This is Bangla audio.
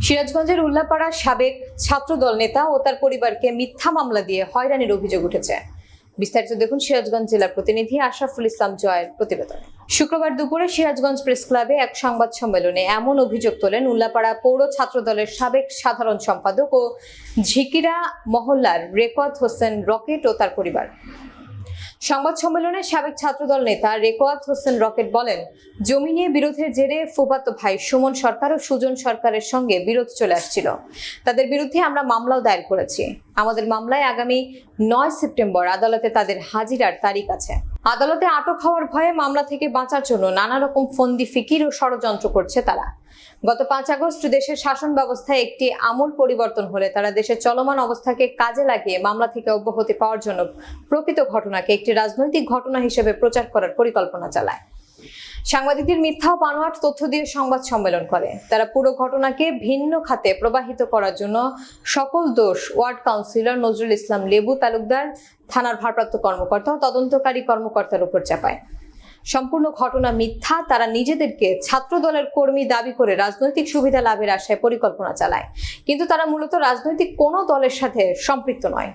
সিরাজগঞ্জের উল্লাপাড়ার সাবেক ছাত্রদল নেতা ও তার পরিবারকে মিথ্যা মামলা দিয়ে হয়রানির অভিযোগ উঠেছে। বিস্তারিত দেখুন সিরাজগঞ্জ জেলার প্রতিনিধি আশরাফুল ইসলাম জয়ের প্রতিবেদনে। শুক্রবার দুপুরে সিরাজগঞ্জ প্রেস ক্লাবে এক সংবাদ সম্মেলনে এমন অভিযোগ তোলেন উল্লাপাড়া পৌর ছাত্রদলের সাবেক সাধারণ সম্পাদক ও ঝিকিরা মহল্লার রেকওয়াত হোসেন রকেট ও তার পরিবার। সংবাদ সম্মেলনে সাবেক ছাত্রদল নেতা রেকওয়াত হোসেন রকেট বলেন, জমি নিয়ে বিরোধের জেরে ফুফাতো ভাই সুমন সরকার ও সুজন সরকারের সঙ্গে বিরোধ চলে আসছিল। তাদের বিরুদ্ধে আমরা মামলাও দায়ের করেছি। আমাদের মামলায় আগামী 9 সেপ্টেম্বর আদালতে তাদের হাজিরার তারিখ আছে। আদালতে আটক হওয়ার ভয়ে মামলা থেকে বাঁচার জন্য নানা রকম ফন্দি ফিকির ও ষড়যন্ত্র করছে তারা। গত 5 আগস্ট দেশের শাসন ব্যবস্থায় একটি আমূল পরিবর্তন হলে তারা দেশের চলমান অবস্থাকে কাজে লাগিয়ে মামলা থেকে অব্যাহতি পাওয়ার জন্য প্রকৃত ঘটনাকে একটি রাজনৈতিক ঘটনা হিসেবে প্রচার করার পরিকল্পনা চালায়। সাংবাদিকদের মিথ্যা ও বানোয়াট তথ্য দিয়ে সংবাদ সম্মেলন করে। তারা পুরো ঘটনাকে ভিন্ন খাতে প্রবাহিত করার জন্য সকল দোষ ওয়ার্ড কাউন্সিলর নজরুল ইসলাম লেবু তালুকদার, থানার ভারপ্রাপ্ত কর্মকর্তা ও তদন্তকারী কর্মকর্তার উপর চাপায়। সম্পূর্ণ ঘটনা মিথ্যা। তারা নিজেদেরকে ছাত্র দলের কর্মী দাবি করে রাজনৈতিক সুবিধা লাভের আশায় পরিকল্পনা চালায়, কিন্তু তারা মূলত রাজনৈতিক কোনো দলের সাথে সম্পৃক্ত নয়।